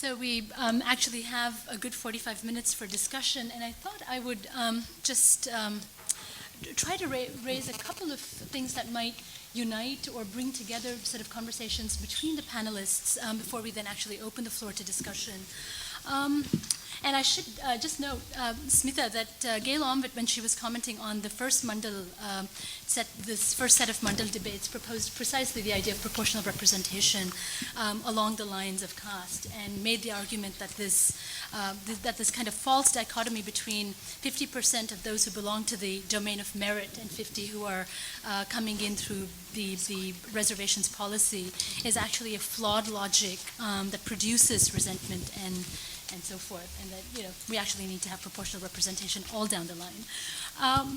So we actually have a good 45 minutes for discussion, and I thought I would just try to raise a couple of things that might unite or bring together sort of conversations between the panelists before we then actually open the floor to discussion. And I should just note, Smita, that Gail Omvit, when she was commenting on the first Mandal this first set of Mandal debates, proposed precisely the idea of proportional representation along the lines of caste, and made the argument that this kind of false dichotomy between 50% of those who belong to the domain of merit and 50 who are coming in through the reservations policy is actually a flawed logic that produces resentment and so forth, and that we actually need to have proportional representation all down the line.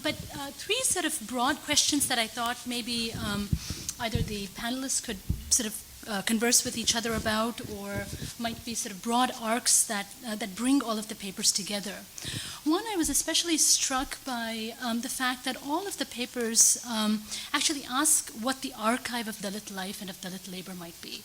But three sort of broad questions that I thought maybe either the panelists could sort of converse with each other about, or might be sort of broad arcs that bring all of the papers together. One, I was especially struck by the fact that all of the papers actually ask what the archive of Dalit life and of Dalit labor might be.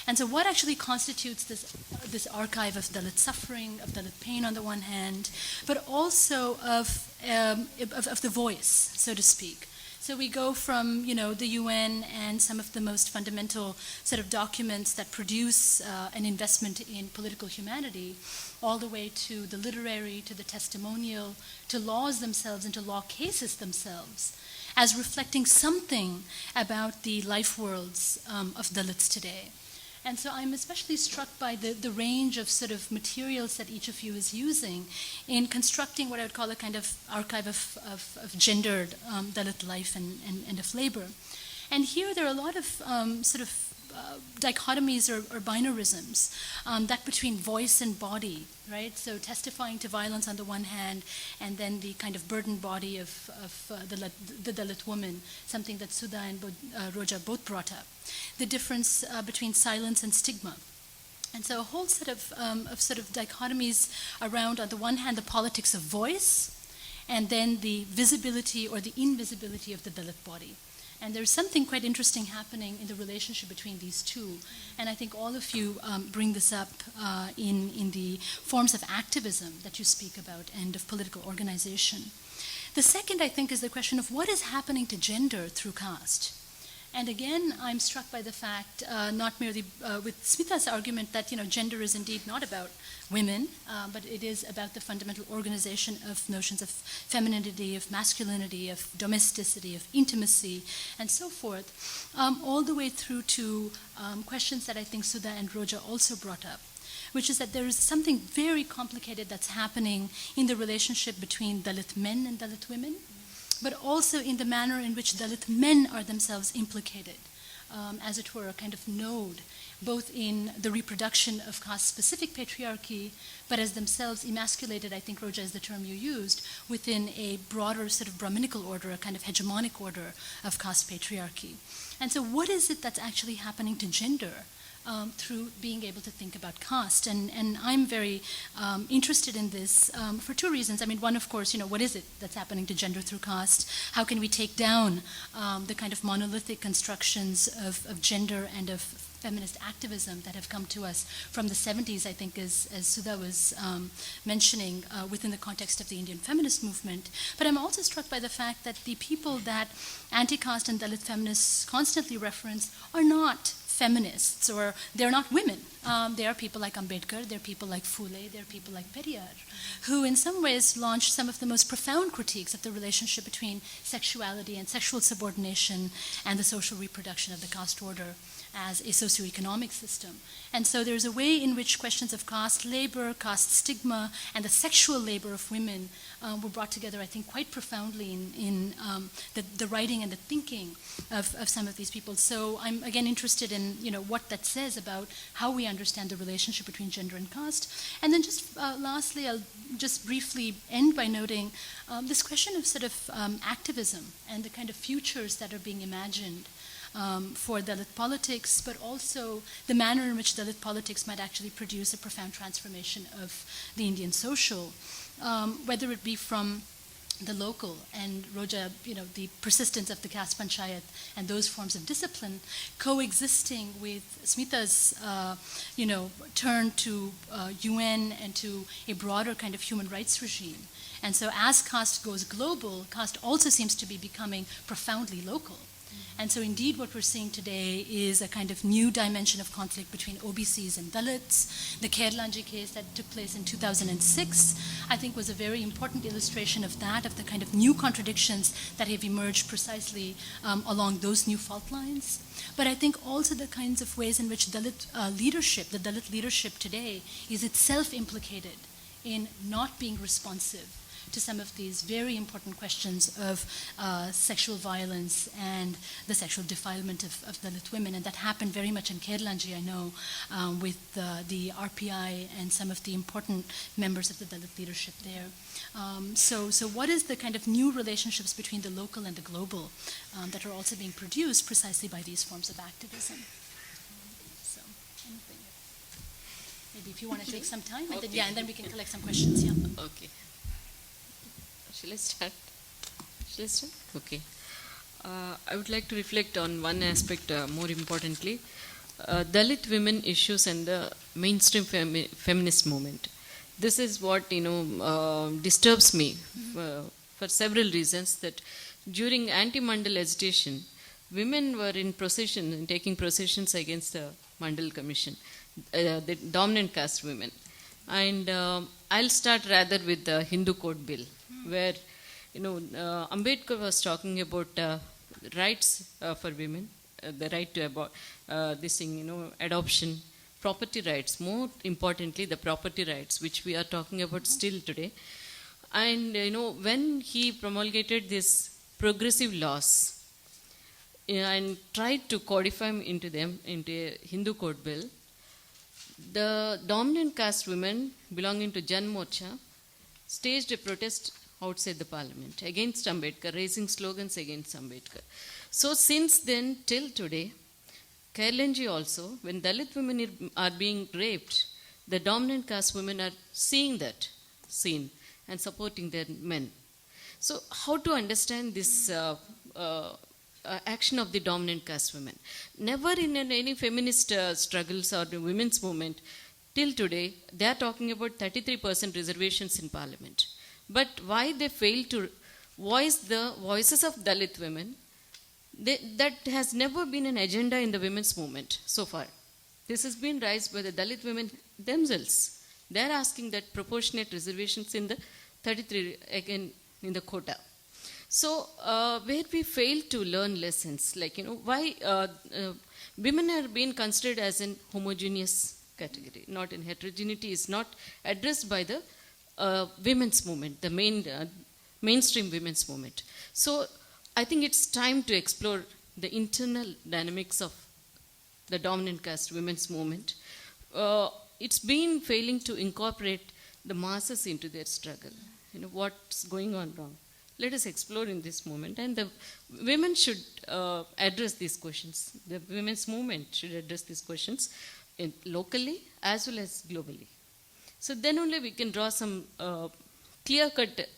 And so what actually constitutes this archive of Dalit suffering, of Dalit pain on the one hand, but also of the voice, so to speak. So we go from, the UN and some of the most fundamental sort of documents that produce an investment in political humanity, all the way to the literary, to the testimonial, to laws themselves, and to law cases themselves, as reflecting something about the life worlds of Dalits today. And so I'm especially struck by the range of sort of materials that each of you is using in constructing what I would call a kind of archive of gendered Dalit life and of labor. And here there are a lot of sort of dichotomies or binarisms, that between voice and body, right? So testifying to violence on the one hand, and then the kind of burdened body of the Dalit woman, something that Sudha and Roja both brought up. The difference between silence and stigma. And so a whole set of sort of dichotomies around, on the one hand, the politics of voice, and then the visibility or the invisibility of the Dalit body. And there's something quite interesting happening in the relationship between these two. And I think all of you bring this up in the forms of activism that you speak about and of political organization. The second, I think, is the question of what is happening to gender through caste. And again, I'm struck by the fact, not merely with Smita's argument that gender is indeed not about women, but it is about the fundamental organization of notions of femininity, of masculinity, of domesticity, of intimacy, and so forth, all the way through to questions that I think Sudha and Roja also brought up, which is that there is something very complicated that's happening in the relationship between Dalit men and Dalit women, but also in the manner in which Dalit men are themselves implicated, as it were, a kind of node, both in the reproduction of caste-specific patriarchy, but as themselves emasculated, I think, Roja is the term you used, within a broader sort of Brahminical order, a kind of hegemonic order of caste patriarchy. And so what is it that's actually happening to gender through being able to think about caste? And I'm very interested in this for two reasons. I mean, one, of course, what is it that's happening to gender through caste? How can we take down the kind of monolithic constructions of gender and of feminist activism that have come to us from the 70s, I think, as Sudha was mentioning, within the context of the Indian feminist movement. But I'm also struck by the fact that the people that anti-caste and Dalit feminists constantly reference are not feminists, or they're not women. They are people like Ambedkar, they're people like Phule, they're people like Periyar, who in some ways launched some of the most profound critiques of the relationship between sexuality and sexual subordination and the social reproduction of the caste order as a socioeconomic system. And so there's a way in which questions of caste labor, caste stigma, and the sexual labor of women were brought together, I think, quite profoundly in the writing and the thinking of some of these people. So I'm, again, interested in what that says about how we understand the relationship between gender and caste. And then just lastly, I'll just briefly end by noting this question of sort of activism and the kind of futures that are being imagined for Dalit politics, but also the manner in which Dalit politics might actually produce a profound transformation of the Indian social, whether it be from the local, and Roja, the persistence of the caste panchayat and those forms of discipline coexisting with Smita's, turn to UN and to a broader kind of human rights regime. And so as caste goes global, caste also seems to be becoming profoundly local. And so indeed what we're seeing today is a kind of new dimension of conflict between OBCs and Dalits. The Kerlanji case that took place in 2006, I think, was a very important illustration of that, of the kind of new contradictions that have emerged precisely along those new fault lines. But I think also the kinds of ways in which Dalit leadership, the Dalit leadership today, is itself implicated in not being responsive to some of these very important questions of sexual violence and the sexual defilement of Dalit women. And that happened very much in Kerlanji, I know, with the RPI and some of the important members of the Dalit leadership there. So what is the kind of new relationships between the local and the global that are also being produced precisely by these forms of activism? So, anything. Maybe if you want to take some time, and then, and then we can collect some questions. Yeah. Okay. Shall I start? Okay. I would like to reflect on one aspect more importantly. Dalit women issues and the mainstream feminist movement. This is what, disturbs me for several reasons, that during anti-Mandal agitation, women were in procession, taking processions against the Mandal Commission, the dominant caste women. And I'll start rather with the Hindu Code Bill, where Ambedkar was talking about rights for women, the right to adoption, property rights, more importantly the property rights, which we are talking about still today. And when he promulgated these progressive laws and tried to codify them into a Hindu Code Bill, the dominant caste women belonging to Jan Morcha staged a protest outside the parliament against Ambedkar, raising slogans against Ambedkar. So since then till today, Kerlanji also, when Dalit women are being raped, the dominant caste women are seeing that scene and supporting their men. So how to understand this action of the dominant caste women? Never in any feminist struggles or the women's movement till today, they are talking about 33% reservations in parliament. But why they fail to voice the voices of Dalit women, that has never been an agenda in the women's movement so far. This has been raised by the Dalit women themselves. They are asking that proportionate reservations in the 33, again, in the quota. So, where we fail to learn lessons, like, why women are being considered as an homogeneous category, not in heterogeneity, is not addressed by the women's movement, the mainstream women's movement. So, I think it's time to explore the internal dynamics of the dominant caste women's movement. It's been failing to incorporate the masses into their struggle. What's going on wrong? Let us explore in this moment, and the women should address these questions. The women's movement should address these questions locally as well as globally. So then only we can draw some clear-cut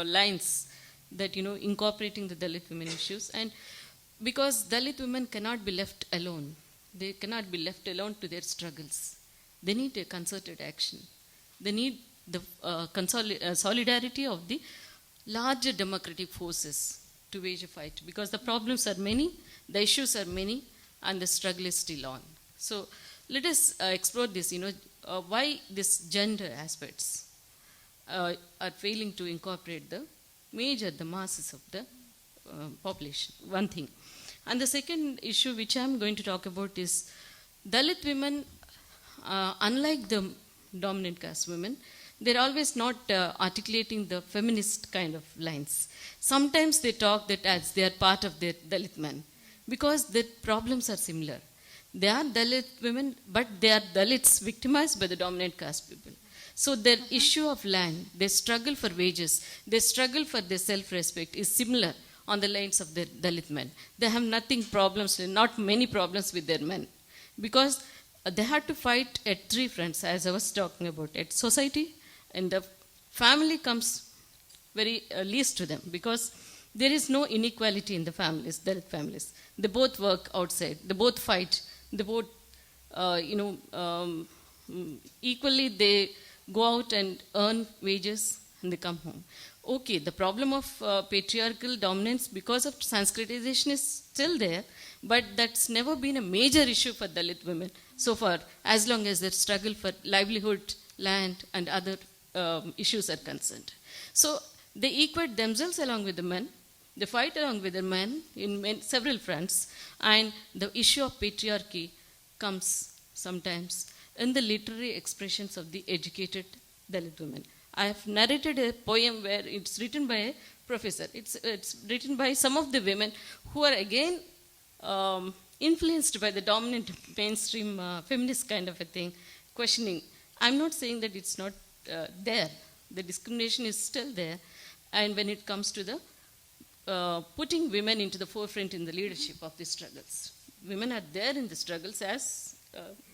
lines that, incorporating the Dalit women issues. And because Dalit women cannot be left alone, they cannot be left alone to their struggles. They need a concerted action. They need the solidarity of the larger democratic forces to wage a fight, because the problems are many, the issues are many, and the struggle is still on. So let us explore this, why these gender aspects are failing to incorporate the masses of the population, one thing. And the second issue which I am going to talk about is Dalit women, unlike the dominant caste women, they're always not articulating the feminist kind of lines. Sometimes they talk that as they are part of their Dalit men, because their problems are similar. They are Dalit women, but they are Dalits victimized by the dominant caste people. So their issue of land, their struggle for wages, their struggle for their self-respect is similar on the lines of their Dalit men. They have not many problems with their men, because they had to fight at three fronts, as I was talking about. At society, and the family comes very least to them, because there is no inequality in the families, Dalit families. They both work outside, they both fight, they both, equally they go out and earn wages and they come home. Okay, the problem of patriarchal dominance because of Sanskritization is still there, but that's never been a major issue for Dalit women so far, as long as their struggle for livelihood, land, and other issues are concerned. So they equate themselves along with the men, they fight along with the men in several fronts, and the issue of patriarchy comes sometimes in the literary expressions of the educated Dalit women. I have narrated a poem where it's written by a professor. It's written by some of the women who are again influenced by the dominant mainstream feminist kind of a thing, questioning. I'm not saying that it's not there. The discrimination is still there. And when it comes to the putting women into the forefront in the leadership of the struggles. Women are there in the struggles, as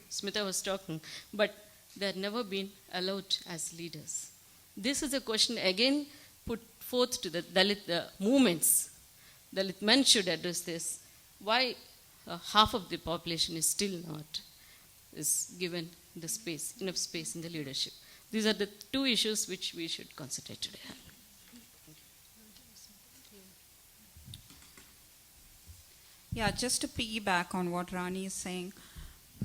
Smita was talking, but they've never been allowed as leaders. This is a question again put forth to the Dalit movements. Dalit men should address this. Why half of the population is still not given the space, enough space in the leadership? These are the two issues which we should concentrate today. Yeah, just to piggyback on what Rani is saying,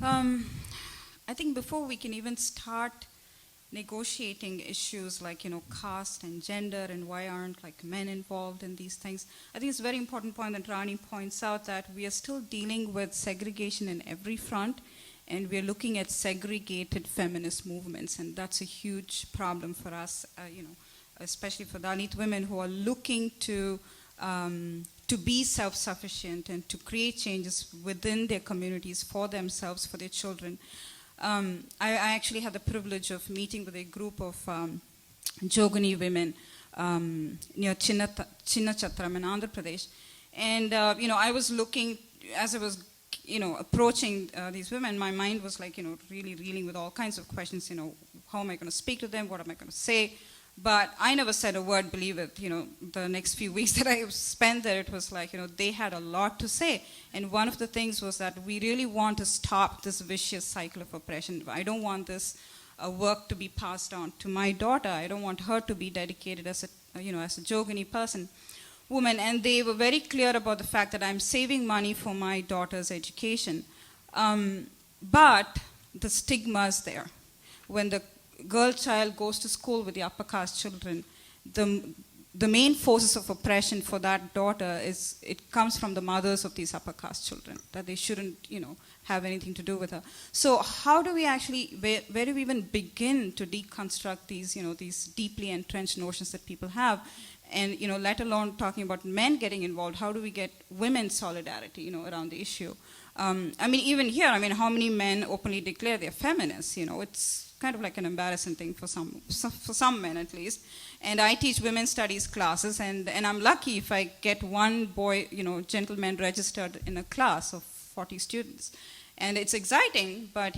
I think before we can even start negotiating issues like, caste and gender and why aren't like men involved in these things, I think it's a very important point that Rani points out, that we are still dealing with segregation in every front, and we're looking at segregated feminist movements, and that's a huge problem for us, especially for Dalit women who are looking to be self-sufficient and to create changes within their communities for themselves, for their children. I actually had the privilege of meeting with a group of Jogani women near Chinnachatram in Andhra Pradesh. And, I was looking, as I was, approaching these women, my mind was like, really reeling with all kinds of questions, how am I going to speak to them, what am I going to say? But I never said a word, believe it. The next few weeks that I spent there, it was like, they had a lot to say. And one of the things was that we really want to stop this vicious cycle of oppression. I don't want this work to be passed on to my daughter. I don't want her to be dedicated as a Jogani woman. And they were very clear about the fact that I'm saving money for my daughter's education. But the stigma is there. When the girl child goes to school with the upper caste children, the main forces of oppression for that daughter it comes from the mothers of these upper caste children, that they shouldn't, have anything to do with her. So how do we actually, where do we even begin to deconstruct these, these deeply entrenched notions that people have? And, let alone talking about men getting involved, how do we get women's solidarity, around the issue? Even here, how many men openly declare they're feminists? It's kind of like an embarrassing thing for some men at least. And I teach women's studies classes, and I'm lucky if I get one boy, gentleman registered in a class of 40 students. And it's exciting, but,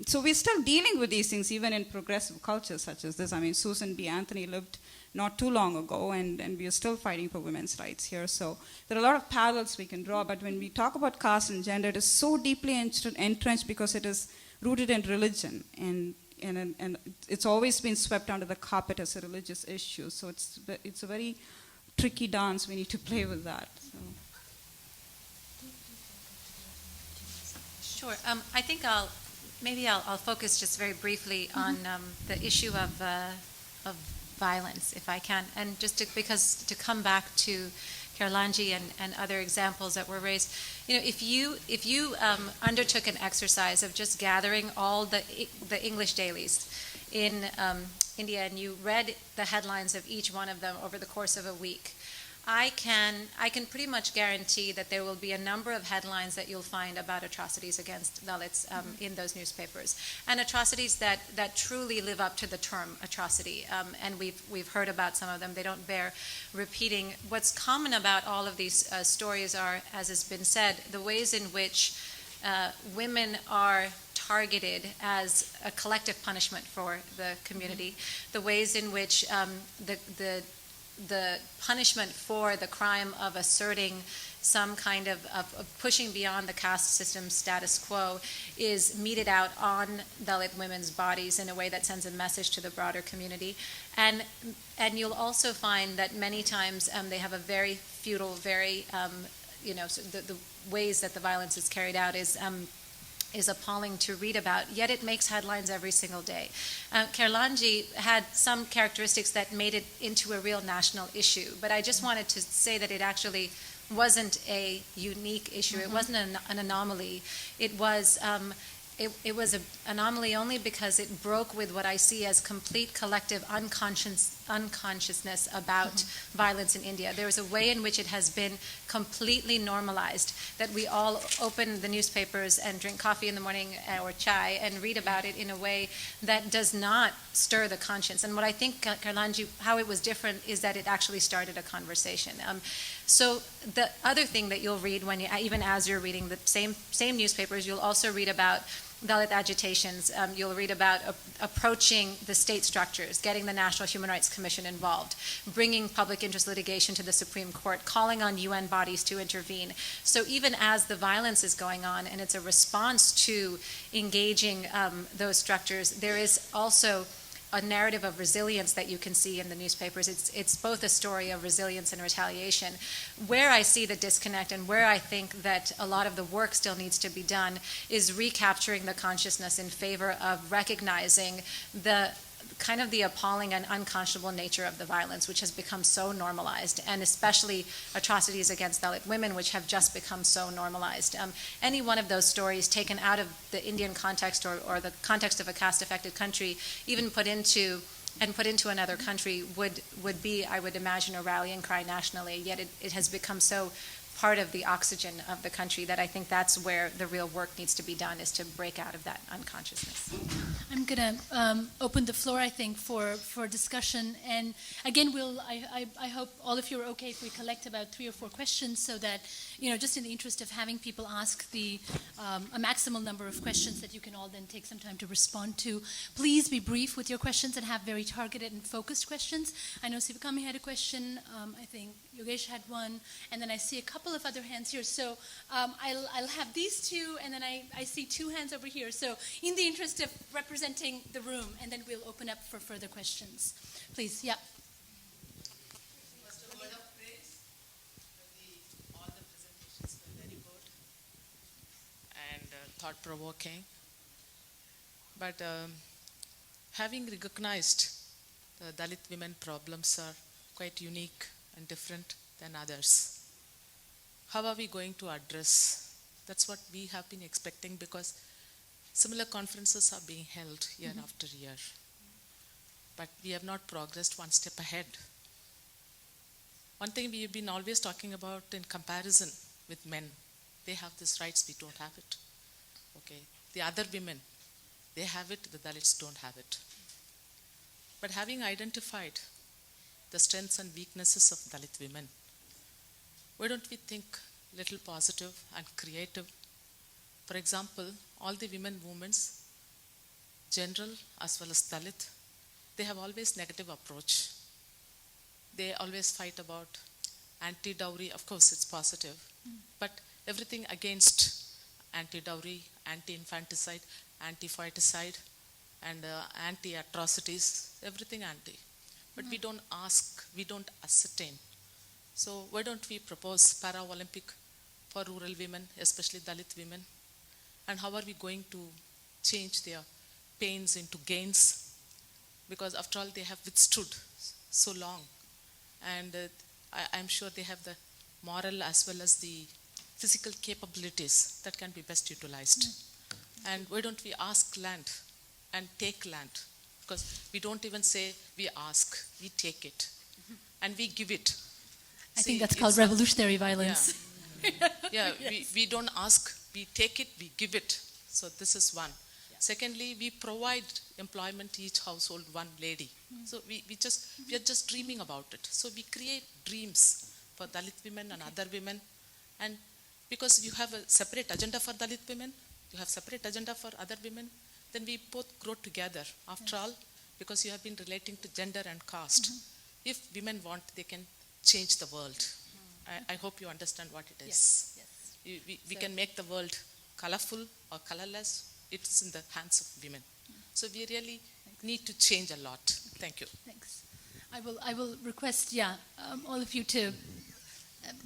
so we're still dealing with these things even in progressive cultures such as this. Susan B. Anthony lived not too long ago, and we are still fighting for women's rights here. So there are a lot of parallels we can draw, but when we talk about caste and gender, it is so deeply entrenched because it is rooted in religion, and it's always been swept under the carpet as a religious issue. So it's a very tricky dance. We need to play with that. So. Sure. I think I'll focus just very briefly on the issue of violence, if I can, and just to come back to Kailanji and other examples that were raised. If you undertook an exercise of just gathering all the English dailies in India and you read the headlines of each one of them over the course of a week, I can pretty much guarantee that there will be a number of headlines that you'll find about atrocities against Dalits in those newspapers, and atrocities that truly live up to the term atrocity. And we've heard about some of them. They don't bear repeating. What's common about all of these stories are, as has been said, the ways in which women are targeted as a collective punishment for the community. The ways in which the punishment for the crime of asserting some kind of pushing beyond the caste system status quo is meted out on Dalit women's bodies in a way that sends a message to the broader community. And you'll also find that many times they have a very feudal, very, so the ways that the violence is carried out is appalling to read about, yet it makes headlines every single day. Kerlanji had some characteristics that made it into a real national issue, but I just wanted to say that it actually wasn't a unique issue. It wasn't an anomaly. It was an anomaly only because it broke with what I see as complete collective unconsciousness about violence in India. There is a way in which it has been completely normalized, that we all open the newspapers and drink coffee in the morning or chai and read about it in a way that does not stir the conscience. And what I think, Karlanji, how it was different is that it actually started a conversation. So the other thing that you'll read when even as you're reading the same newspapers, you'll also read about Dalit agitations. You'll read about approaching the state structures, getting the National Human Rights Commission involved, bringing public interest litigation to the Supreme Court, calling on UN bodies to intervene. So even as the violence is going on and it's a response to engaging those structures, there is also a narrative of resilience that you can see in the newspapers. It's both a story of resilience and retaliation. Where I see the disconnect and where I think that a lot of the work still needs to be done is recapturing the consciousness in favor of recognizing the kind of the appalling and unconscionable nature of the violence, which has become so normalized, and especially atrocities against Dalit women, which have just become so normalized. Any one of those stories taken out of the Indian context or the context of a caste-affected country, even put into another country, would be, I would imagine, a rallying cry nationally. Yet it has become so part of the oxygen of the country that I think that's where the real work needs to be done, is to break out of that unconsciousness. I'm going to open the floor, I think, for discussion. And again, I hope all of you are okay if we collect about 3 or 4 questions, so that, just in the interest of having people ask a maximal number of questions that you can all then take some time to respond to. Please be brief with your questions and have very targeted and focused questions. I know Sivakami had a question. I think Yogesh had one. And then I see a couple of other hands here. So I'll have these 2, and then I see 2 hands over here. So in the interest of representing the room, and then we'll open up for further questions. Please, yeah. First, a word of praise. All the presentations were very good and thought-provoking. But having recognized the Dalit women problems are quite unique and different than others, how are we going to address? That's what we have been expecting, because similar conferences are being held year after year. But we have not progressed one step ahead. One thing we have been always talking about in comparison with men, they have these rights, we don't have it. Okay, the other women, they have it, the Dalits don't have it. But having identified the strengths and weaknesses of Dalit women, why don't we think little positive and creative? For example, all the women movements, general as well as Dalit, they have always negative approach. They always fight about anti-dowry. Of course, it's positive, but everything against anti-dowry, anti-infanticide, anti-foeticide, and anti-atrocities, everything anti. But we don't ask, we don't ascertain. So why don't we propose para-Olympic for rural women, especially Dalit women? And how are we going to change their pains into gains? Because after all, they have withstood so long. And I'm sure they have the moral as well as the physical capabilities that can be best utilized. And why don't we ask land and take land? Because we don't even say we ask, we take it. And we give it. I think that's called revolutionary violence. Yeah, we don't ask, we take it, we give it. So this is one. Yeah. Secondly, we provide employment to each household, one lady. So we are just dreaming about it. So we create dreams for Dalit women and other women. And Because you have a separate agenda for Dalit women, you have separate agenda for other women, then we both grow together. After all, because you have been relating to gender and caste. If women want, they can change the world. I hope you understand what it is. Yes. We can make the world colorful or colorless. It's in the hands of women. So we really need to change a lot. Thank you. Thanks. I will request, all of you to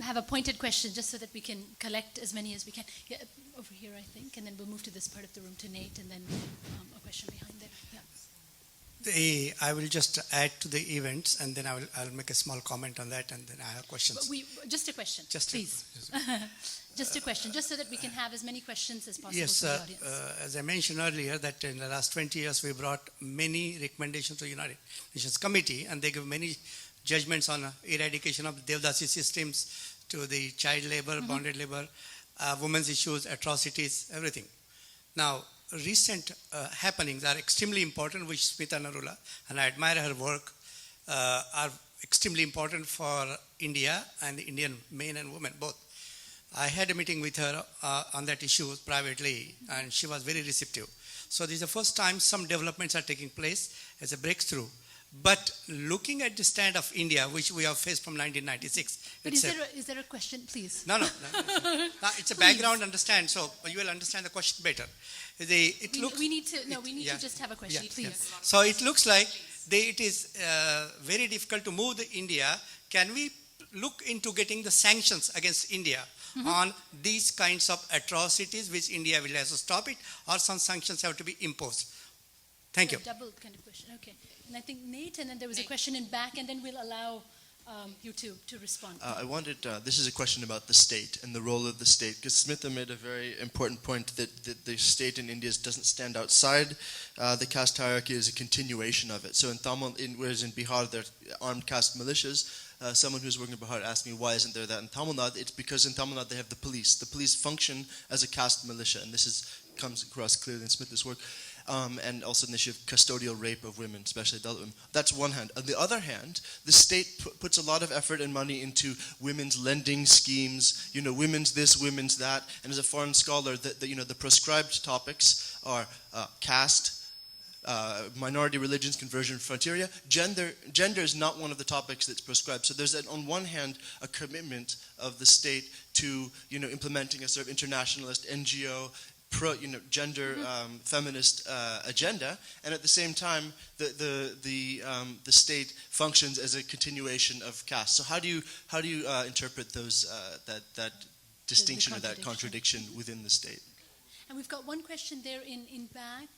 have a pointed question just so that we can collect as many as we can. Yeah, over here, I think, and then we'll move to this part of the room to Nate, and then a question behind there. Yeah. I will just add to the events, and then I'll make a small comment on that, and then I have questions. Just a question, please. Just a question, just so that we can have as many questions as possible yes, from the audience. as I mentioned earlier, that in the last 20 years we brought many recommendations to the United Nations Committee, and they give many judgments on eradication of Devdasi systems to the child labor, bonded labor, women's issues, atrocities, everything. Now, recent happenings are extremely important, which Smita Narula, and I admire her work, are extremely important for India and the Indian men and women, both. I had a meeting with her on that issue privately, and she was very receptive. So this is the first time some developments are taking place as a breakthrough. But looking at the stand of India, which we have faced from 1996. But is there a question, please? No. It's a background, understand, so you will understand the question better. We need to just have a question, please. Yeah. So it looks like it is very difficult to move India. Can we look into getting the sanctions against India on these kinds of atrocities, which India will have to stop it, or some sanctions have to be imposed? Thank you. Double kind of question, okay. And I think Nate, and then there was a question in back, and then we'll allow you to respond. I wanted, this is a question about the state and the role of the state, because Smitha made a very important point that the state in India doesn't stand outside the caste hierarchy, is a continuation of it. So in Tamil, whereas in Bihar there are armed caste militias, someone who's working in Bihar asked me, why isn't there that in Tamil Nadu? It's because in Tamil Nadu they have the police. The police function as a caste militia, and this comes across clearly in Smitha's work. And also an issue of custodial rape of women, especially Dalit women. That's one hand. On the other hand, the state puts a lot of effort and money into women's lending schemes, women's this, women's that. And as a foreign scholar, the prescribed topics are caste, minority religions, conversion, frontier. Gender is not one of the topics that's prescribed. So there's, on one hand, a commitment of the state to, implementing a sort of internationalist NGO, gender feminist agenda, and at the same time, the state functions as a continuation of caste. So how do you interpret those that distinction or that contradiction within the state? And we've got one question there in back,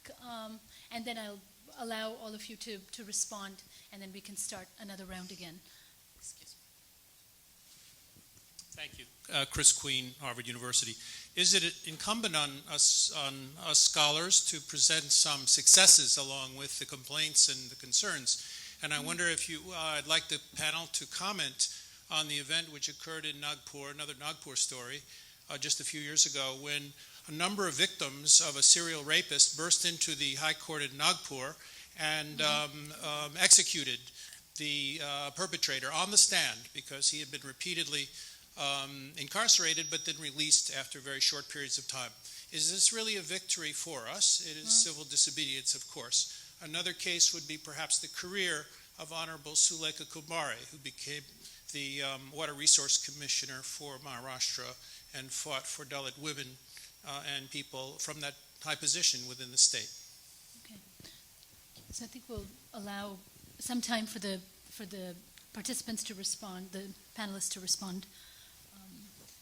and then I'll allow all of you to respond, and then we can start another round again. Thank you. Chris Queen, Harvard University. Is it incumbent on us scholars to present some successes along with the complaints and the concerns? And I wonder if I'd like the panel to comment on the event which occurred in Nagpur, another Nagpur story, just a few years ago, when a number of victims of a serial rapist burst into the High Court in Nagpur and executed the perpetrator on the stand because he had been repeatedly incarcerated but then released after very short periods of time. Is this really a victory for us? It is civil disobedience, of course. Another case would be perhaps the career of Honorable Sulekha Kumari, who became the Water Resource Commissioner for Maharashtra and fought for Dalit women and people from that high position within the state. Okay. So I think we'll allow some time for the participants to respond, the panelists to respond.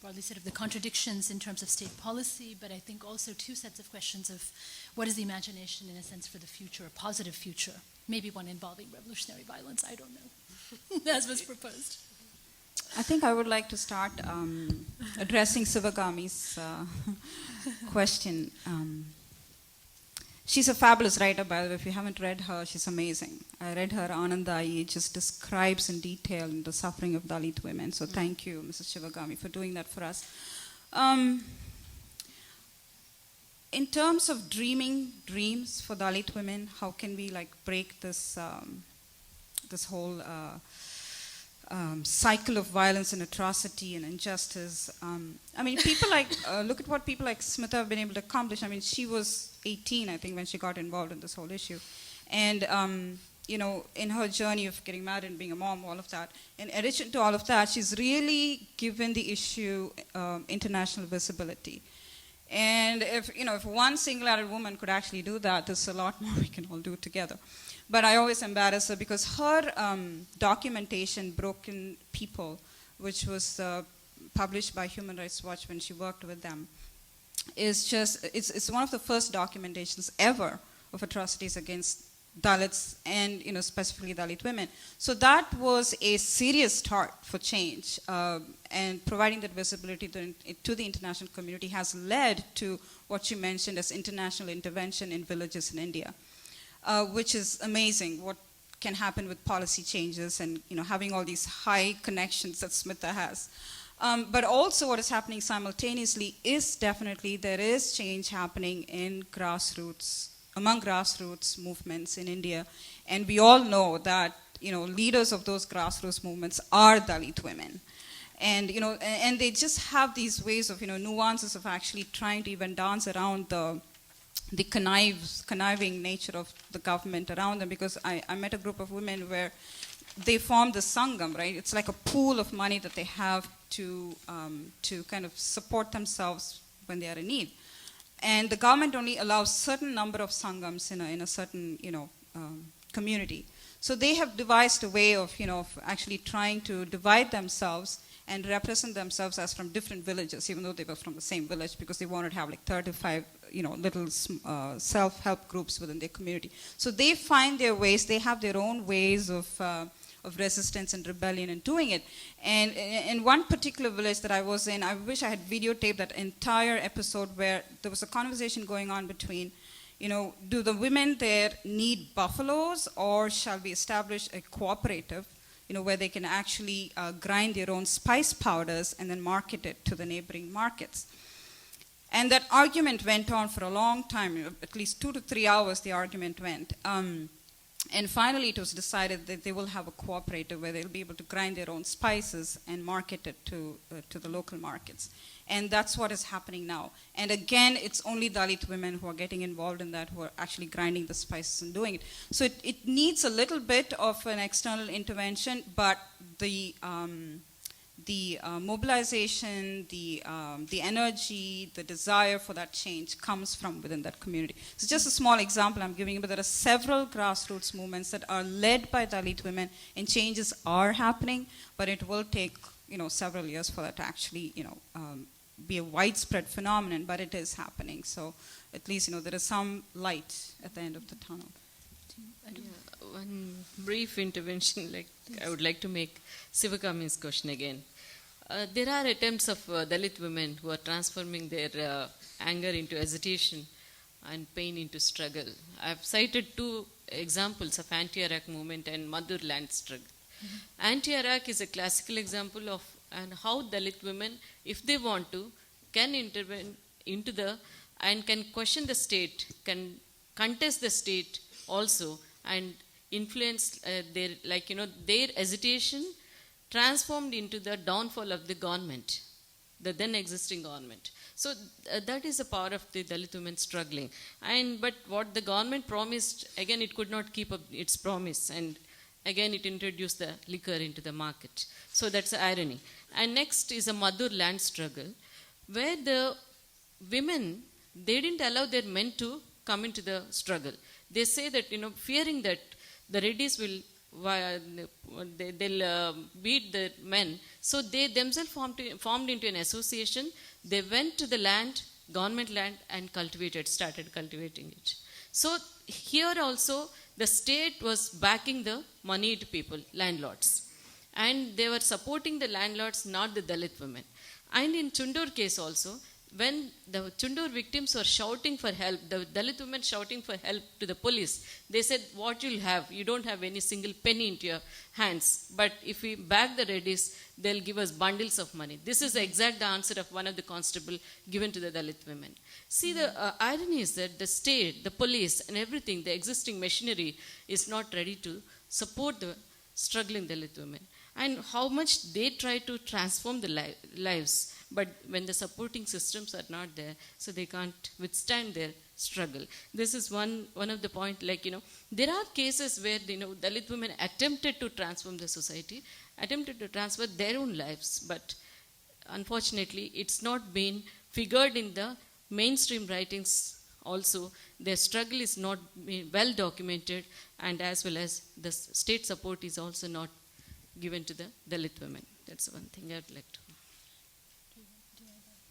Broadly sort of the contradictions in terms of state policy, but I think also two sets of questions of what is the imagination in a sense for the future, a positive future, maybe one involving revolutionary violence, I don't know, as was proposed. I think I would like to start addressing Sivagami's question. She's a fabulous writer, by the way. If you haven't read her, she's amazing. I read her Anandayi. It just describes in detail the suffering of Dalit women. So thank you, Mrs. Shivagami, for doing that for us. In terms of dreaming dreams for Dalit women, how can we break this this whole cycle of violence and atrocity and injustice. I mean, people like, look at what people like Smita have been able to accomplish. I mean, she was 18, I think, when she got involved in this whole issue. And, you know, in her journey of getting married and being a mom, all of that, in addition to all of that, she's really given the issue international visibility. And if, you know, if one single-handed woman could actually do that, there's a lot more we can all do together. But I always embarrass her because her documentation, Broken People, which was published by Human Rights Watch when she worked with them, is just, it's one of the first documentations ever of atrocities against Dalits and, you know, specifically Dalit women. So that was a serious start for change, and providing that visibility to the international community has led to what you mentioned as international intervention in villages in India, which is amazing what can happen with policy changes and, you know, having all these high connections that Smita has. But also what is happening simultaneously is definitely there is change happening in grassroots, among grassroots movements in India. And we all know that, you know, leaders of those grassroots movements are Dalit women. And, you know, and they just have these ways of, you know, nuances of actually trying to even dance around the conniving nature of the government around them, because I met a group of women where they formed the Sangam, right? It's like a pool of money that they have to kind of support themselves when they are in need. And the government only allows certain number of Sangams in a certain, you know, community. So they have devised a way of, you know, of actually trying to divide themselves and represent themselves as from different villages, even though they were from the same village, because they wanted to have like 35, you know, little self-help groups within their community. So they find their ways, they have their own ways of resistance and rebellion and doing it. And in one particular village that I was in, I wish I had videotaped that entire episode where there was a conversation going on between, you know, do the women there need buffaloes, or shall we establish a cooperative, you know, where they can actually grind their own spice powders and then market it to the neighboring markets. And that argument went on for a long time, at least 2 to 3 hours the argument went. And finally it was decided that they will have a cooperative where they'll be able to grind their own spices and market it to the local markets. And that's what is happening now. And again, it's only Dalit women who are getting involved in that, who are actually grinding the spices and doing it. So it needs a little bit of an external intervention, but the mobilization, the energy, the desire for that change comes from within that community. So just a small example I'm giving you, but there are several grassroots movements that are led by Dalit women, and changes are happening, but it will take, you know, several years for that to actually, you know, be a widespread phenomenon, but it is happening. So at least, you know, there is some light at the end of the tunnel. One brief intervention, like I would like to make Sivakami's question again. There are attempts of Dalit women who are transforming their anger into hesitation and pain into struggle. I've cited 2 examples of anti-Iraq movement and Madhur land struggle. Mm-hmm. Anti-Iraq is a classical example of how Dalit women, if they want to, can intervene into and can question the state, can contest the state also, and influence their, like, you know, their hesitation transformed into the downfall of the government, the then existing government. So that is a part of the Dalit women struggling. But what the government promised, again, it could not keep up its promise, and again it introduced the liquor into the market. So that's the irony. And next is a Madhur land struggle, where the women, they didn't allow their men to come into the struggle. They say that, you know, fearing that the Reddys will, they'll beat the men. So they themselves formed into an association. They went to the land, government land, and started cultivating it. So here also the state was backing the moneyed people, landlords. And they were supporting the landlords, not the Dalit women. And in Chundur case also, when the Chundur victims were shouting for help, the Dalit women shouting for help to the police, they said, what you'll have, you don't have any single penny into your hands. But if we back the Reddys, they'll give us bundles of money. This is the exact answer of one of the constable given to the Dalit women. See, the irony is that the state, the police, and everything, the existing machinery is not ready to support the struggling Dalit women. and how much they try to transform the lives, but when the supporting systems are not there, so they can't withstand their struggle. This is one of the point, like, there are cases where, Dalit women attempted to transform the society, attempted to transfer their own lives, but unfortunately, it's not been figured in the mainstream writings also. Their struggle is not well documented, and as well as the state support is also not given to the Dalit women. That's one thing I'd like to.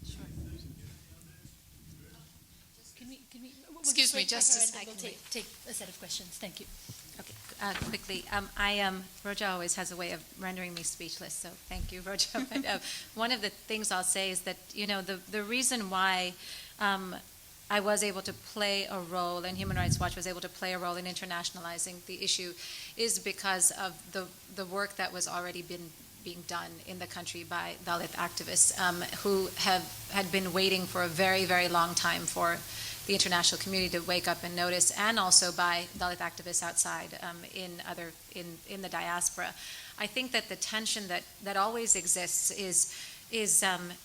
Sure. Excuse me, just a second. We'll take a set of questions. Thank you. Okay, quickly. Roja always has a way of rendering me speechless, so thank you, Roja. But, one of the things I'll say is that, the reason why I was able to play a role, and Human Rights Watch was able to play a role in internationalizing the issue, is because of the work that was already being done in the country by Dalit activists who had been waiting for a very, very long time for the international community to wake up and notice, and also by Dalit activists outside in the diaspora. I think that the tension that always exists is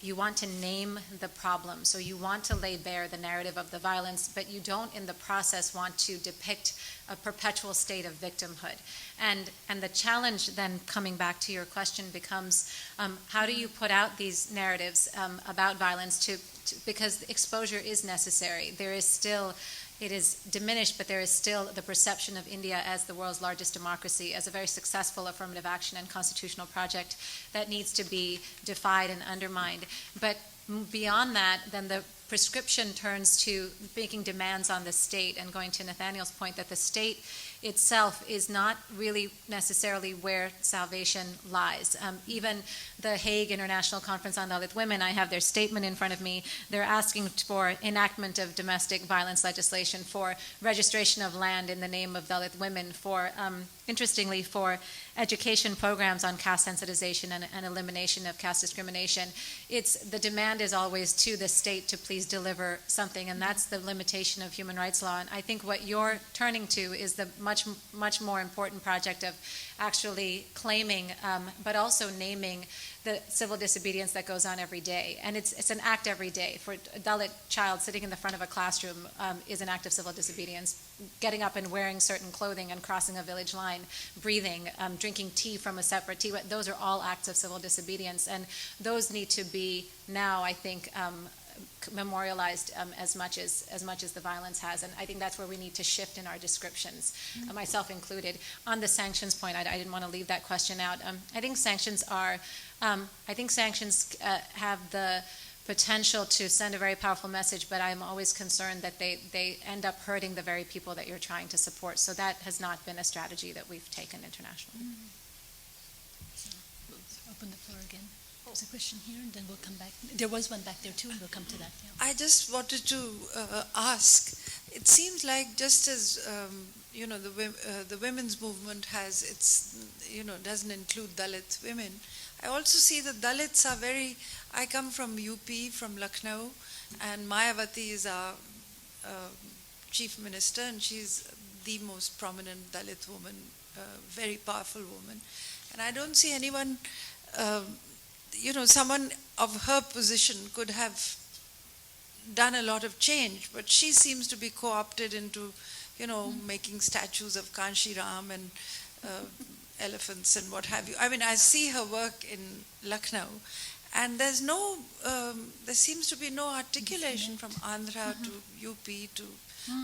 you want to name the problem. So you want to lay bare the narrative of the violence, but you don't in the process want to depict a perpetual state of victimhood. And the challenge then, coming back to your question, becomes how do you put out these narratives about violence because exposure is necessary. It is diminished, but there is still the perception of India as the world's largest democracy, as a very successful affirmative action and constitutional project that needs to be defied and undermined. But beyond that, then the prescription turns to making demands on the state, and going to Nathaniel's point that the state itself is not really necessarily where salvation lies. Even the Hague International Conference on Dalit Women, I have their statement in front of me. They're asking for enactment of domestic violence legislation, for registration of land in the name of Dalit women, for, interestingly, for education programs on caste sensitization and elimination of caste discrimination. The demand is always to the state to please deliver something, and that's the limitation of human rights law. And I think what you're turning to is the much more important project of actually claiming, but also naming the civil disobedience that goes on every day. And it's an act every day. For a Dalit child sitting in the front of a classroom is an act of civil disobedience. Getting up and wearing certain clothing and crossing a village line, breathing, drinking tea from a separate tea, those are all acts of civil disobedience. And those need to be now, I think, memorialized as much as the violence has, and I think that's where we need to shift in our descriptions, myself included. On the sanctions point, I didn't want to leave that question out. I think sanctions have the potential to send a very powerful message, but I'm always concerned that they end up hurting the very people that you're trying to support. So that has not been a strategy that we've taken internationally. So we'll open the floor again. There's a question here, and then we'll come back. There was one back there too, and we'll come to that. Yeah. I just wanted to ask. It seems like just as the women's movement has its, doesn't include Dalit women. I also see that Dalits are I come from UP, from Lucknow, and Mayawati is our chief minister, and she's the most prominent Dalit woman, very powerful woman. And I don't see anyone. Someone of her position could have done a lot of change, but she seems to be co-opted into, making statues of Kanshi Ram and elephants and what have you. I mean, I see her work in Lucknow, and there seems to be no articulation from Andhra to UP to,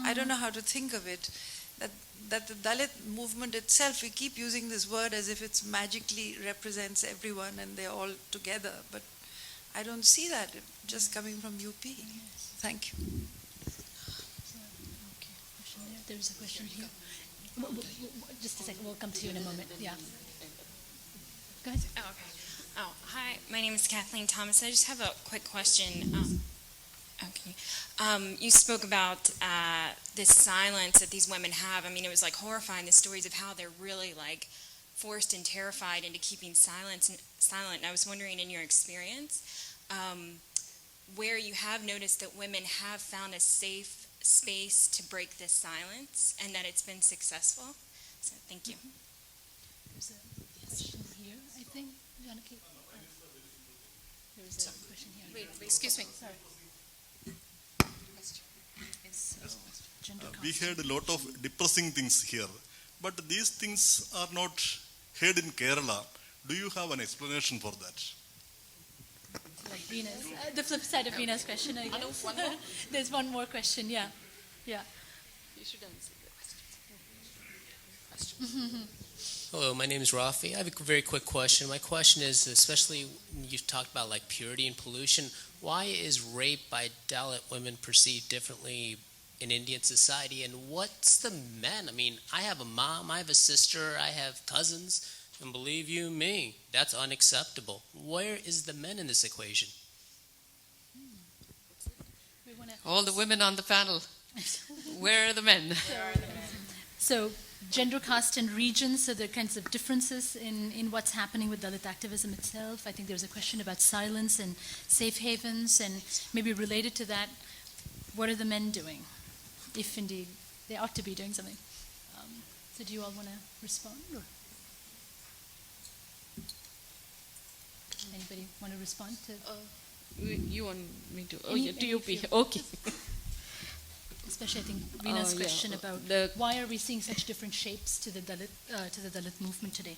I don't know how to think of it, that the Dalit movement itself, we keep using this word as if it magically represents everyone and they're all together, but I don't see that just coming from UP. Thank you. Okay, question there. There's a question here. Just a second, we'll come to you in a moment. Yeah. Go ahead. Oh, okay. Oh, hi. My name is Kathleen Thomas. I just have a quick question. Okay. You spoke about this silence that these women have. I mean, it was like horrifying, the stories of how they're really like forced and terrified into keeping silent. And I was wondering, in your experience, where you have noticed that women have found a safe space to break this silence and that it's been successful. So thank you. There's a question here, I think. Janaki? There's a question here. Wait, excuse me. Sorry. Gender We heard a lot of depressing things here, but these things are not heard in Kerala. Do you have an explanation for that? like Venus. The flip side of Venus' question, I guess. One more? There's one more question, yeah. Yeah. You should answer the question. Hello, my name is Rafi. I have a very quick question. My question is, especially when you talked about like purity and pollution, why is rape by Dalit women perceived differently in Indian society? And what's the men? I mean, I have a mom, I have a sister, I have cousins, and believe you me, that's unacceptable. Where is the men in this equation? All the women on the panel. Where are the men? So gender, caste, and region, so there are kinds of differences in what's happening with Dalit activism itself. I think there's a question about silence and safe havens, and maybe related to that, what are the men doing, if indeed they ought to be doing something? So do you all want to respond? Or? Anybody want to respond to? You want me to? Oh, Any- yeah, to any UP. of you. Okay. Especially, I think Reena's question yeah, about the- why are we seeing such different shapes to the Dalit movement today?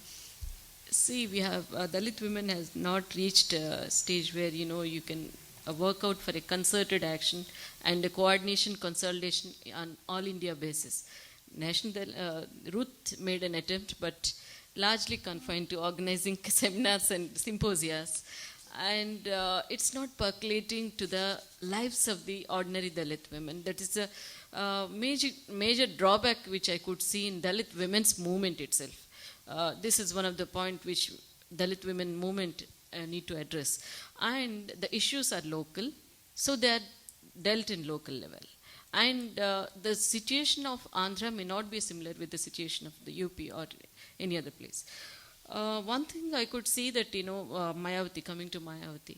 See, we have Dalit women has not reached a stage where you can work out for a concerted action and a coordination consolidation on all India basis. Ruth made an attempt, but largely confined to organizing seminars and symposias, and it's not percolating to the lives of the ordinary Dalit women. That is a major drawback which I could see in Dalit women's movement itself. This is one of the points which Dalit women movement need to address. And the issues are local, so they are dealt in local level. And the situation of Andhra may not be similar with the situation of the UP or any other place. One thing I could see that, Mayavati, coming to Mayavati,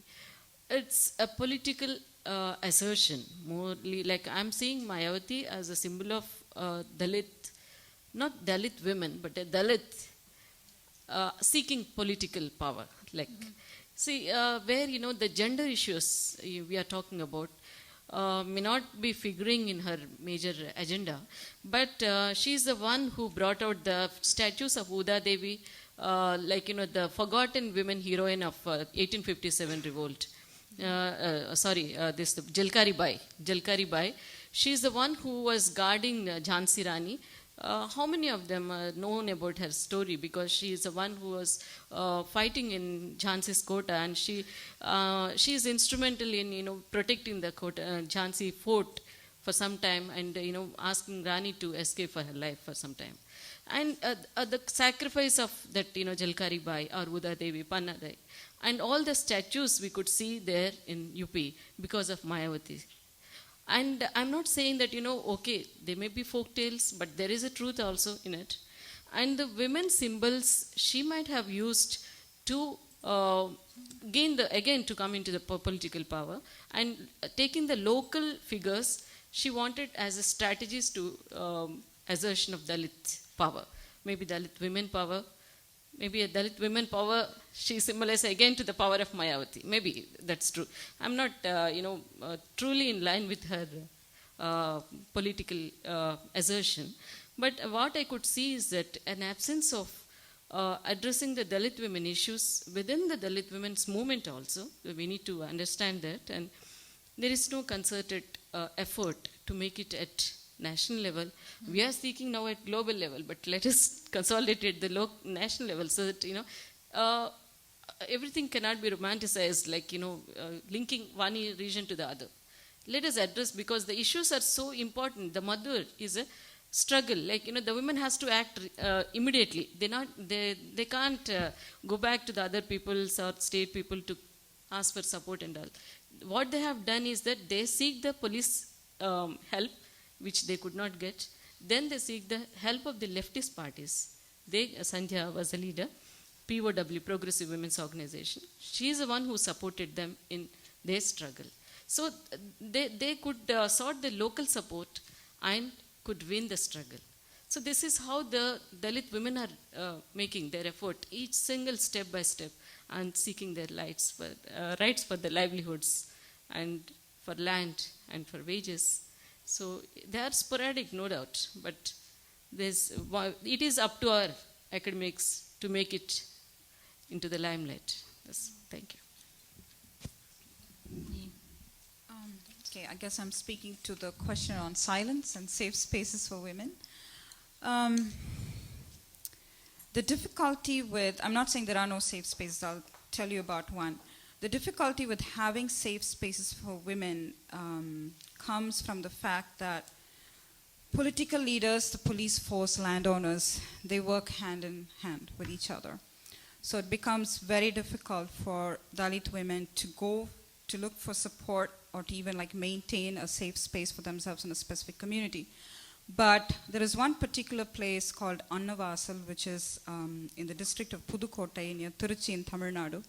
it's a political assertion, morely, like I'm seeing Mayavati as a symbol of Dalit, not Dalit women, but a Dalit seeking political power. Like, see, where, the gender issues we are talking about may not be figuring in her major agenda, but she's the one who brought out the statues of Uda Devi, the forgotten women heroine of 1857 revolt. This Jalkari Bai. She's the one who was guarding Jhansi Rani. How many of them are known about her story? Because she is the one who was fighting in Jhansi's Kota, and she is instrumental in protecting the Kota, Jhansi fort for some time, and asking Rani to escape for her life for some time. And the sacrifice of that Jalkari Bai or Uda Devi, Panna Dai, and all the statues we could see there in UP because of Mayavati. And I'm not saying that, okay, they may be folk tales, but there is a truth also in it. And the women's symbols she might have used to to come into the political power. And taking the local figures, she wanted as a strategist to assertion of Dalit power. Maybe Dalit women power. Maybe a Dalit women power, she symbolizes again to the power of Mayavati. Maybe that's true. I'm not, truly in line with her political assertion. But what I could see is that an absence of addressing the Dalit women issues within the Dalit women's movement also, we need to understand that. And there is no concerted effort to make it at national level. We are seeking now at global level, but let us consolidate the national level so that everything cannot be romanticized, like linking one region to the other. Let us address, because the issues are so important. The mother is a struggle. Like the women has to act immediately. They can't go back to the other peoples or state people to ask for support and all. What they have done is that they seek the police help, which they could not get. Then they seek the help of the leftist parties. Sandhya was a leader, POW, Progressive Women's Organization. She is the one who supported them in their struggle. So they could sought the local support and could win the struggle. So this is how the Dalit women are making their effort, each single step by step, and seeking their rights for their livelihoods and for land and for wages. So they are sporadic, no doubt, but it is up to our academics to make it into the limelight. Yes, thank you. Okay, I guess I'm speaking to the question on silence and safe spaces for women. The difficulty with, I'm not saying there are no safe spaces, I'll tell you about one. The difficulty with having safe spaces for women comes from the fact that political leaders, the police force, landowners, they work hand in hand with each other. So it becomes very difficult for Dalit women to go to look for support or to even like maintain a safe space for themselves in a specific community. But there is one particular place called Annavasal, which is in the district of Pudukkottai near Tiruchi in Tamil Nadu,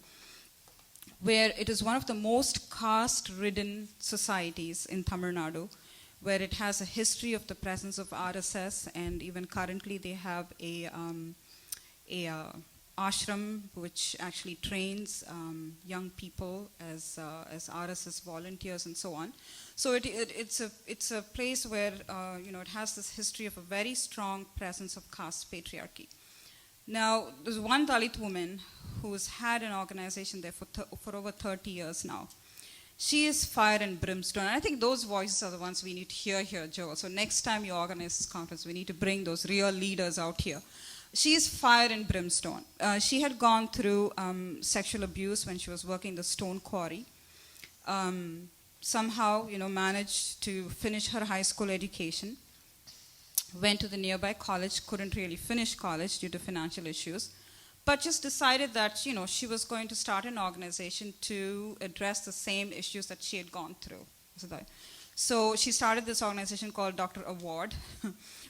where it is one of the most caste-ridden societies in Tamil Nadu, where it has a history of the presence of RSS, and even currently they have a ashram which actually trains young people as RSS volunteers and so on. So it's a place where it has this history of a very strong presence of caste patriarchy. Now, there's one Dalit woman who's had an organization there for over 30 years now. She is fire and brimstone. And I think those voices are the ones we need to hear here, Joe. So next time you organize this conference, we need to bring those real leaders out here. She is fire and brimstone. She had gone through sexual abuse when she was working the stone quarry. Somehow, managed to finish her high school education. Went to the nearby college, couldn't really finish college due to financial issues, but just decided that, she was going to start an organization to address the same issues that she had gone through. So she started this organization called Dr. Award,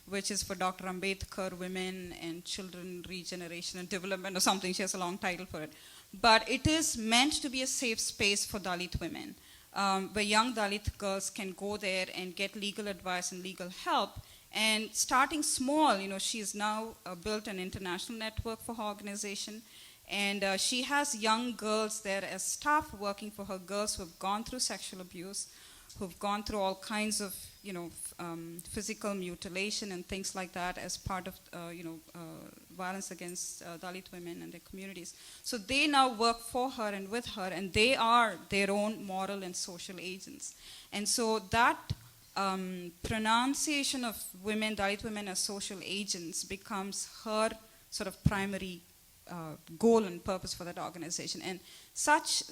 which is for Dr. Ambedkar, Women and Children Regeneration and Development or something. She has a long title for it. But it is meant to be a safe space for Dalit women, where young Dalit girls can go there and get legal advice and legal help. And starting small, she's now built an international network for her organization. And she has young girls there as staff working for her, girls who have gone through sexual abuse, who've gone through all kinds of, physical mutilation and things like that as part of, violence against Dalit women and their communities. So they now work for her and with her, and they are their own moral and social agents. And so that pronunciation of women, Dalit women as social agents becomes her sort of primary goal and purpose for that organization. And such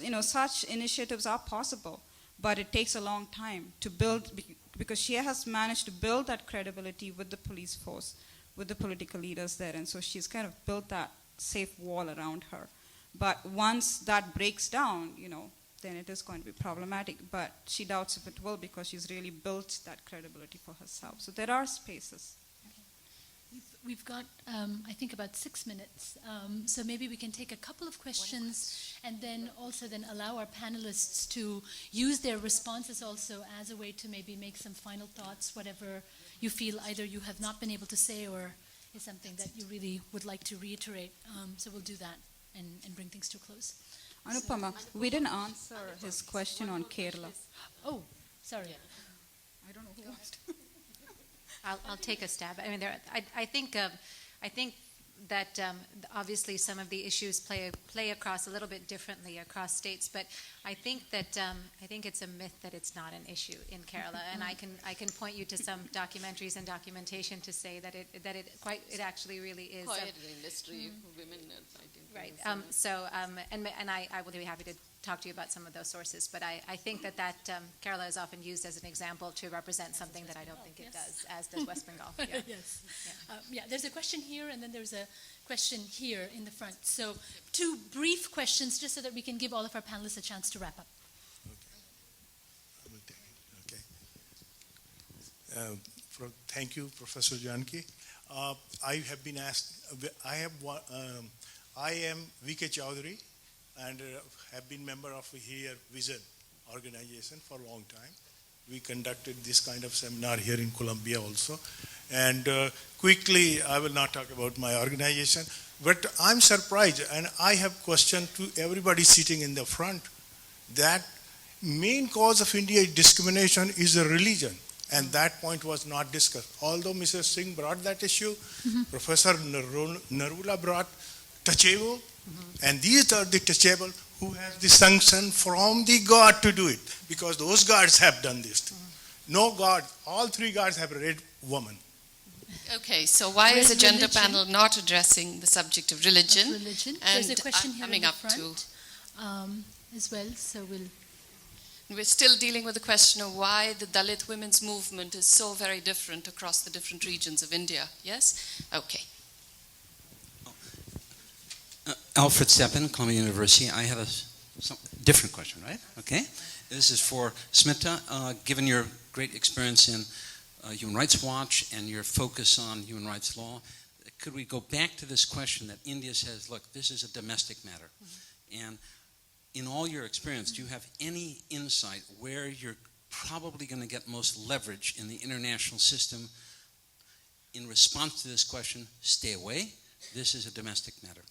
initiatives are possible, but it takes a long time to build, because she has managed to build that credibility with the police force, with the political leaders there, and so she's kind of built that safe wall around her. But once that breaks down, then it is going to be problematic, but she doubts if it will, because she's really built that credibility for herself. So there are spaces. We've got, I think, about 6 minutes, so maybe we can take a couple of questions and then allow our panelists to use their responses also as a way to maybe make some final thoughts, whatever you feel either you have not been able to say or is something that you really would like to reiterate. So we'll do that and bring things to a close. Anupama, we didn't answer his question on Kerala. Oh, sorry. I don't know who asked. I'll take a stab. I mean, I think that obviously some of the issues play across a little bit differently across states, but I think that I think it's a myth that it's not an issue in Kerala, and I can point you to some documentaries and documentation to say that it actually really is. Quiet industry, women are fighting. Right. And I will be happy to talk to you about some of those sources, but I think that Kerala is often used as an example to represent something that I don't think it does, as does West Bengal. Yeah. Yes. Yeah. There's a question here, and then there's a question here in the front. So 2 brief questions, just so that we can give all of our panelists a chance to wrap up. Okay. Thank you, Professor Janki. I have been asked. I am V.K. Chowdhury, and have been member of here Vision organization for a long time. We conducted this kind of seminar here in Colombia also. And quickly, I will not talk about my organization, but I'm surprised, and I have question to everybody sitting in the front, that main cause of India's discrimination is a religion, and that point was not discussed. Although Mrs. Singh brought that issue, Professor Narula brought touchable, and these are the touchable who have the sanction from the God to do it, because those gods have done this. No God, all three gods have read woman. Okay, so why is the gender Religion. panel not addressing the subject of religion? Religion. And There's a question here in coming the up front as well, so we're still dealing with the question of why the Dalit women's movement is so very different across the different regions of India. Yes? Okay. Alfred Steppen, Columbia University. I have a different question, right? Okay. This is for Smita. Given your great experience in Human Rights Watch and your focus on human rights law, could we go back to this question that India says, look, this is a domestic matter. And in all your experience, do you have any insight where you're probably going to get most leverage in the international system in response to this question, stay away, this is a domestic matter?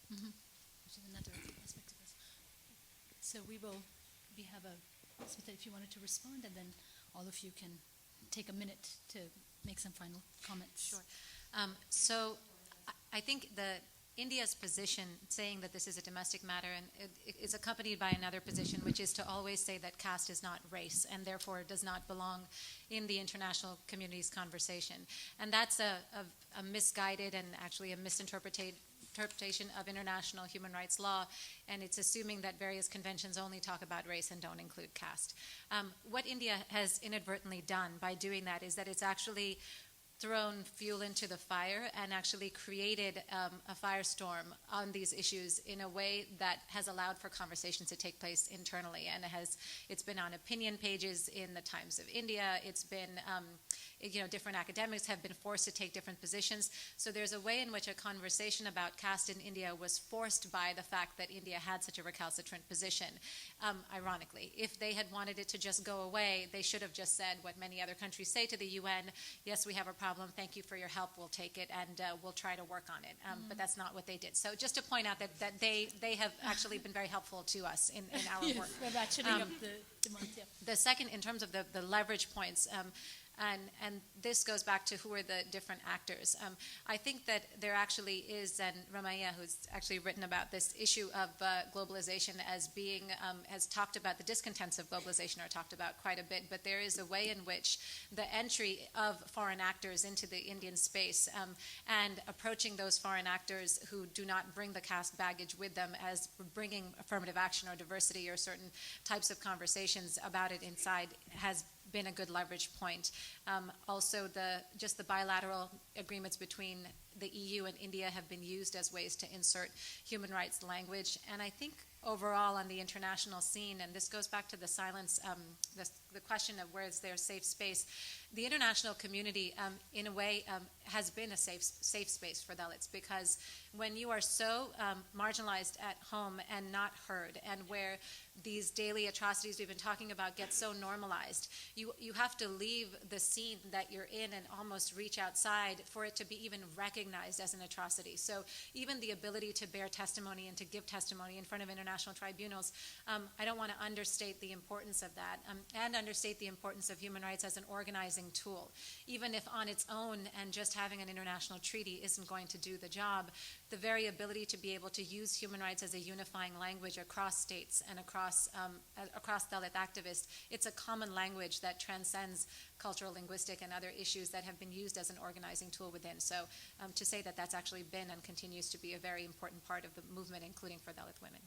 Which is another aspect of this. So we have a, Smita, if you wanted to respond, and then all of you can take a minute to make some final comments. Sure. So I think India's position, saying that this is a domestic matter, and it is accompanied by another position, which is to always say that caste is not race, and therefore does not belong in the international community's conversation. And that's a misguided and actually a misinterpretation of international human rights law, and it's assuming that various conventions only talk about race and don't include caste. What India has inadvertently done by doing that is that it's actually thrown fuel into the fire and actually created a firestorm on these issues in a way that has allowed for conversations to take place internally. And it's been on opinion pages in the Times of India. It's been, different academics have been forced to take different positions. So there's a way in which a conversation about caste in India was forced by the fact that India had such a recalcitrant position. Ironically, if they had wanted it to just go away, they should have just said what many other countries say to the UN: yes, we have a problem, thank you for your help, we'll take it, and we'll try to work on it. But that's not what they did. So just to point out that they have actually been very helpful to us in our Yes, work. we're ratcheting up the demand, yeah. The second, in terms of the leverage points, and this goes back to who are the different actors. I think that there actually is, and Ramaya, who's actually written about this issue of globalization as being, has talked about the discontents of globalization are talked about quite a bit, but there is a way in which the entry of foreign actors into the Indian space and approaching those foreign actors who do not bring the caste baggage with them as bringing affirmative action or diversity or certain types of conversations about it inside has been a good leverage point. Also, just the bilateral agreements between the EU and India have been used as ways to insert human rights language. And I think overall on the international scene, and this goes back to the silence, the question of where is there safe space, the international community, in a way, has been a safe space for Dalits, because when you are so marginalized at home and not heard, and where these daily atrocities we've been talking about get so normalized, you have to leave the scene that you're in and almost reach outside for it to be even recognized as an atrocity. So even the ability to bear testimony and to give testimony in front of international tribunals, I don't want to understate the importance of that, and understate the importance of human rights as an organizing tool. Even if on its own and just having an international treaty isn't going to do the job, the very ability to be able to use human rights as a unifying language across states and across Dalit activists, it's a common language that transcends cultural, linguistic, and other issues that have been used as an organizing tool within. So to say that that's actually been and continues to be a very important part of the movement, including for Dalit women.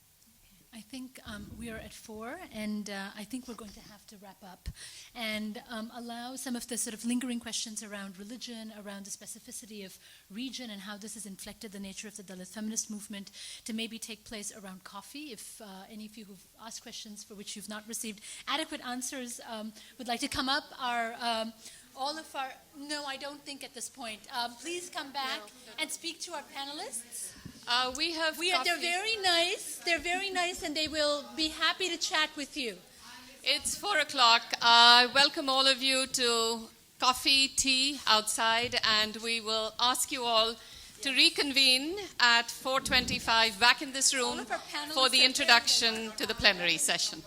I think we are at 4, and I think we're going to have to wrap up and allow some of the sort of lingering questions around religion, around the specificity of region and how this has inflected the nature of the Dalit feminist movement to maybe take place around coffee. If any of you who've asked questions for which you've not received adequate answers would like to come up, no, I don't think at this point. Please come back and speak to our panelists. They're very nice. They're very nice, and they will be happy to chat with you. It's 4 o'clock. I welcome all of you to coffee, tea outside, and we will ask you all to reconvene at 4:25 back in this room for the introduction to the plenary session.